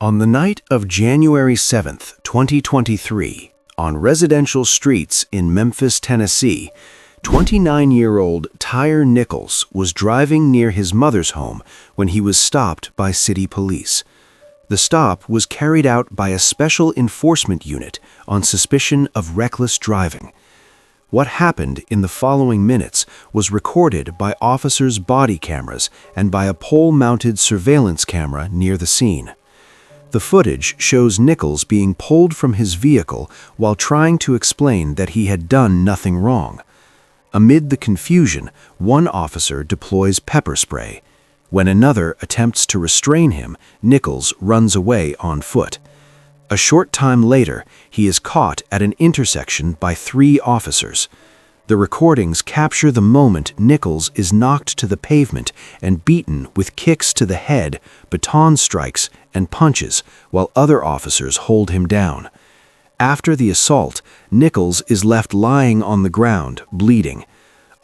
On the night of January 7, 2023, on residential streets in Memphis, Tennessee, 29-year-old Tyre Nichols was driving near his mother's home when he was stopped by city police. The stop was carried out by a special enforcement unit on suspicion of reckless driving. What happened in the following minutes was recorded by officers' body cameras and by a pole-mounted surveillance camera near the scene. The footage shows Nichols being pulled from his vehicle while trying to explain that he had done nothing wrong. Amid the confusion, one officer deploys pepper spray. When another attempts to restrain him, Nichols runs away on foot. A short time later, he is caught at an intersection by 3 officers. The recordings capture the moment Nichols is knocked to the pavement and beaten with kicks to the head, baton strikes, and punches, while other officers hold him down. After the assault, Nichols is left lying on the ground, bleeding.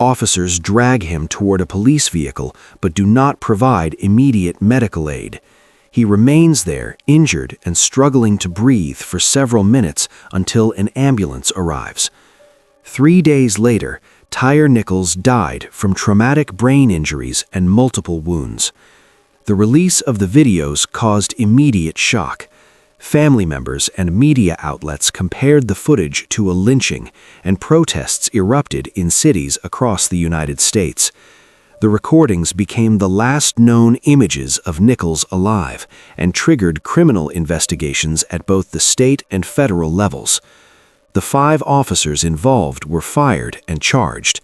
Officers drag him toward a police vehicle but do not provide immediate medical aid. He remains there, injured and struggling to breathe for several minutes until an ambulance arrives. 3 days later, Tyre Nichols died from traumatic brain injuries and multiple wounds. The release of the videos caused immediate shock. Family members and media outlets compared the footage to a lynching, and protests erupted in cities across the United States. The recordings became the last known images of Nichols alive and triggered criminal investigations at both the state and federal levels. The 5 officers involved were fired and charged.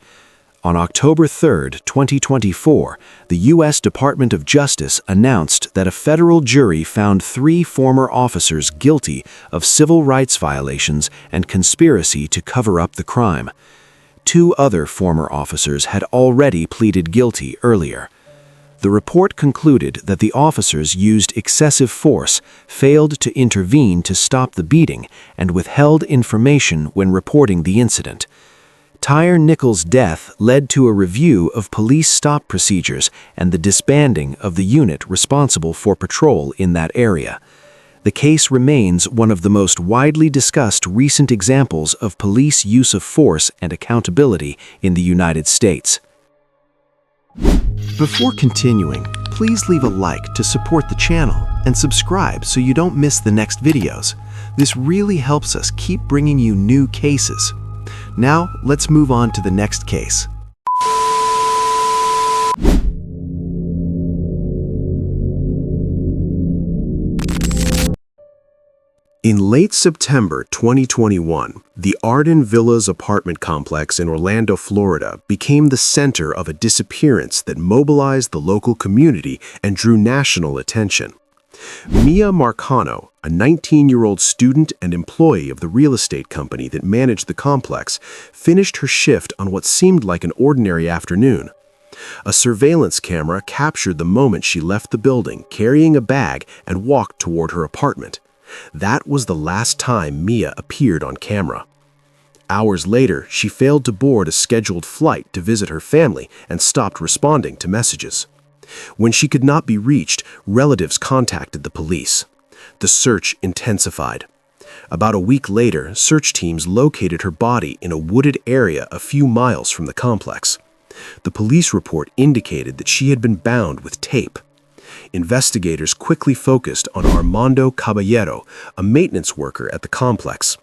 On October 3, 2024, the U.S. Department of Justice announced that a federal jury found 3 former officers guilty of civil rights violations and conspiracy to cover up the crime. 2 other former officers had already pleaded guilty earlier. The report concluded that the officers used excessive force, failed to intervene to stop the beating, and withheld information when reporting the incident. Tyre Nichols' death led to a review of police stop procedures and the disbanding of the unit responsible for patrol in that area. The case remains one of the most widely discussed recent examples of police use of force and accountability in the United States. Before continuing, please leave a like to support the channel and subscribe so you don't miss the next videos. This really helps us keep bringing you new cases. Now, let's move on to the next case. In late September 2021, the Arden Villas apartment complex in Orlando, Florida, became the center of a disappearance that mobilized the local community and drew national attention. Mia Marcano, a 19-year-old student and employee of the real estate company that managed the complex, finished her shift on what seemed like an ordinary afternoon. A surveillance camera captured the moment she left the building, carrying a bag, and walked toward her apartment. That was the last time Mia appeared on camera. Hours later, she failed to board a scheduled flight to visit her family and stopped responding to messages. When she could not be reached, relatives contacted the police. The search intensified. About a week later, search teams located her body in a wooded area a few miles from the complex. The police report indicated that she had been bound with tape. Investigators quickly focused on Armando Caballero, a maintenance worker at the complex.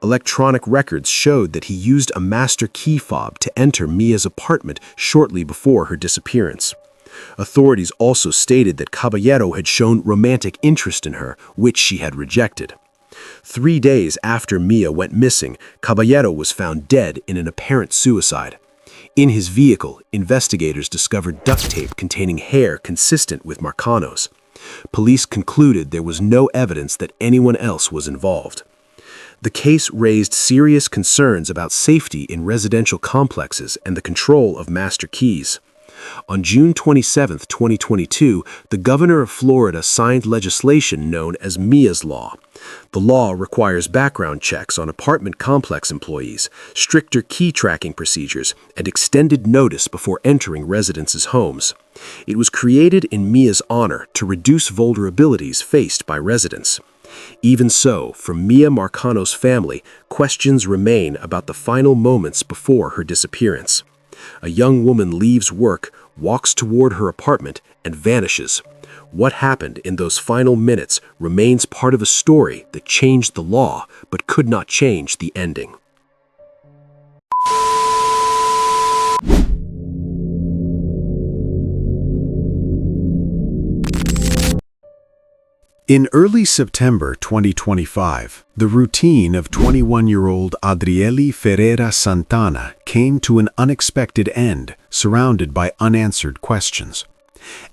Electronic records showed that he used a master key fob to enter Mia's apartment shortly before her disappearance. Authorities also stated that Caballero had shown romantic interest in her, which she had rejected. 3 days after Mia went missing, Caballero was found dead in an apparent suicide. In his vehicle, investigators discovered duct tape containing hair consistent with Marcano's. Police concluded there was no evidence that anyone else was involved. The case raised serious concerns about safety in residential complexes and the control of master keys. On June 27, 2022, the governor of Florida signed legislation known as Mia's Law. The law requires background checks on apartment complex employees, stricter key tracking procedures, and extended notice before entering residences' homes. It was created in Mia's honor to reduce vulnerabilities faced by residents. Even so, for Mia Marcano's family, questions remain about the final moments before her disappearance. A young woman leaves work, walks toward her apartment, and vanishes. What happened in those final minutes remains part of a story that changed the law but could not change the ending. In early September 2025, the routine of 21-year-old Adriele Ferreira Santana came to an unexpected end, surrounded by unanswered questions.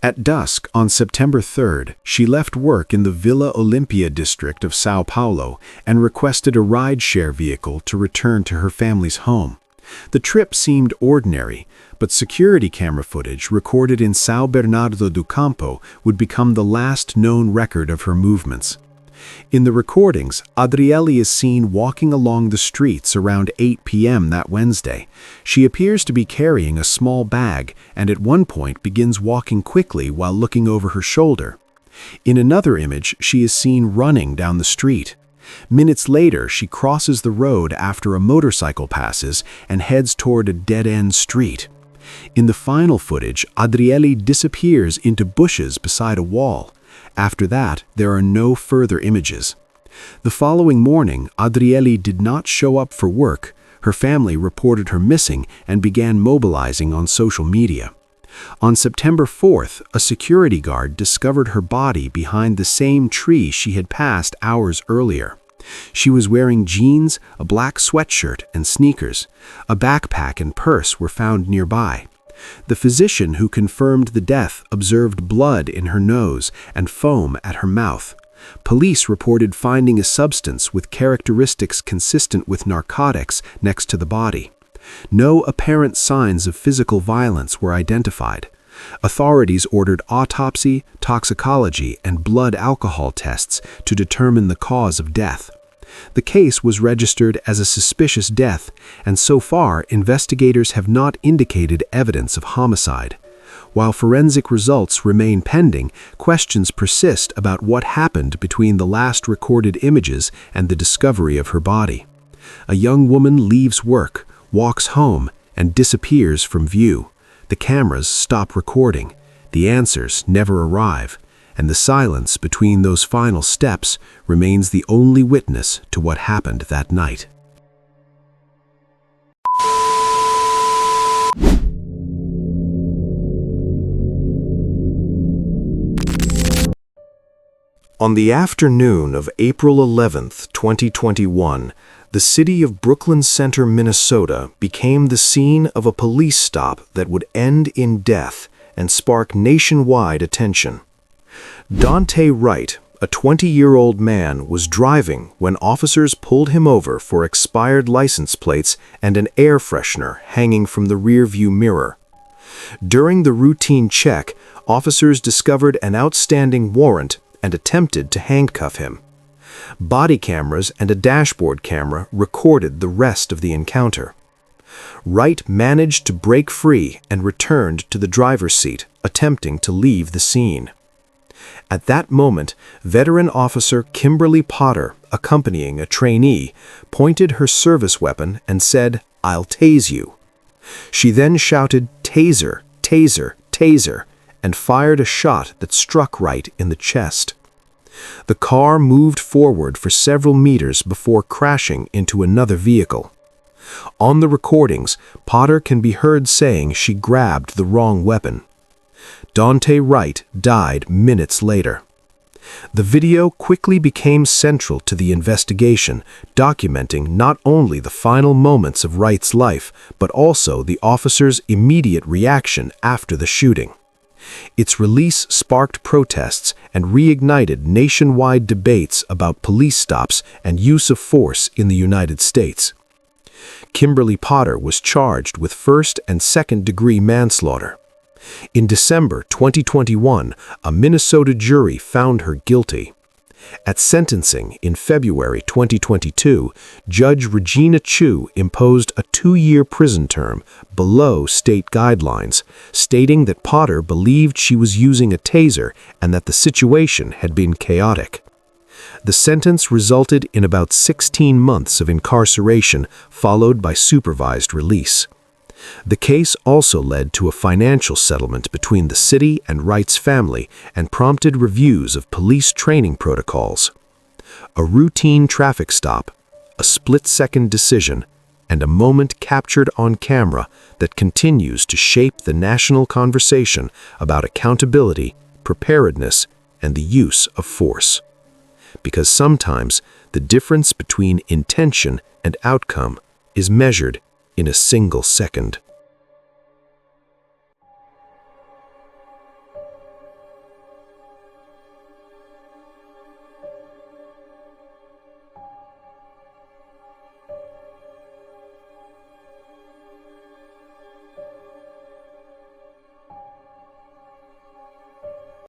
At dusk on September 3rd, she left work in the Villa Olimpia district of Sao Paulo and requested a ride-share vehicle to return to her family's home. The trip seemed ordinary, but security camera footage recorded in São Bernardo do Campo would become the last known record of her movements. In the recordings, Adriele is seen walking along the streets around 8 p.m. that Wednesday. She appears to be carrying a small bag and at one point begins walking quickly while looking over her shoulder. In another image, she is seen running down the street. Minutes later, she crosses the road after a motorcycle passes and heads toward a dead-end street. In the final footage, Adriele disappears into bushes beside a wall. After that, there are no further images. The following morning, Adriele did not show up for work. Her family reported her missing and began mobilizing on social media. On September 4th, a security guard discovered her body behind the same tree she had passed hours earlier. She was wearing jeans, a black sweatshirt, and sneakers. A backpack and purse were found nearby. The physician who confirmed the death observed blood in her nose and foam at her mouth. Police reported finding a substance with characteristics consistent with narcotics next to the body. No apparent signs of physical violence were identified. Authorities ordered autopsy, toxicology, and blood alcohol tests to determine the cause of death. The case was registered as a suspicious death, and so far, investigators have not indicated evidence of homicide. While forensic results remain pending, questions persist about what happened between the last recorded images and the discovery of her body. A young woman leaves work, walks home, and disappears from view. The cameras stop recording. The answers never arrive, and the silence between those final steps remains the only witness to what happened that night. On the afternoon of April 11, 2021, the city of Brooklyn Center, Minnesota, became the scene of a police stop that would end in death and spark nationwide attention. Dante Wright, a 20-year-old man, was driving when officers pulled him over for expired license plates and an air freshener hanging from the rearview mirror. During the routine check, officers discovered an outstanding warrant and attempted to handcuff him. Body cameras and a dashboard camera recorded the rest of the encounter. Wright managed to break free and returned to the driver's seat, attempting to leave the scene. At that moment, veteran officer Kimberly Potter, accompanying a trainee, pointed her service weapon and said, "I'll tase you." She then shouted, "Taser, taser, taser," and fired a shot that struck Wright in the chest. The car moved forward for several meters before crashing into another vehicle. On the recordings, Potter can be heard saying she grabbed the wrong weapon. Dante Wright died minutes later. The video quickly became central to the investigation, documenting not only the final moments of Wright's life, but also the officer's immediate reaction after the shooting. Its release sparked protests and reignited nationwide debates about police stops and use of force in the United States. Kimberly Potter was charged with first- and second-degree manslaughter. In December 2021, a Minnesota jury found her guilty. At sentencing in February 2022, Judge Regina Chu imposed a 2-year prison term below state guidelines, stating that Potter believed she was using a taser and that the situation had been chaotic. The sentence resulted in about 16 months of incarceration, followed by supervised release. The case also led to a financial settlement between the city and Wright's family and prompted reviews of police training protocols. A routine traffic stop, a split-second decision, and a moment captured on camera that continues to shape the national conversation about accountability, preparedness, and the use of force. Because sometimes the difference between intention and outcome is measured in a single second.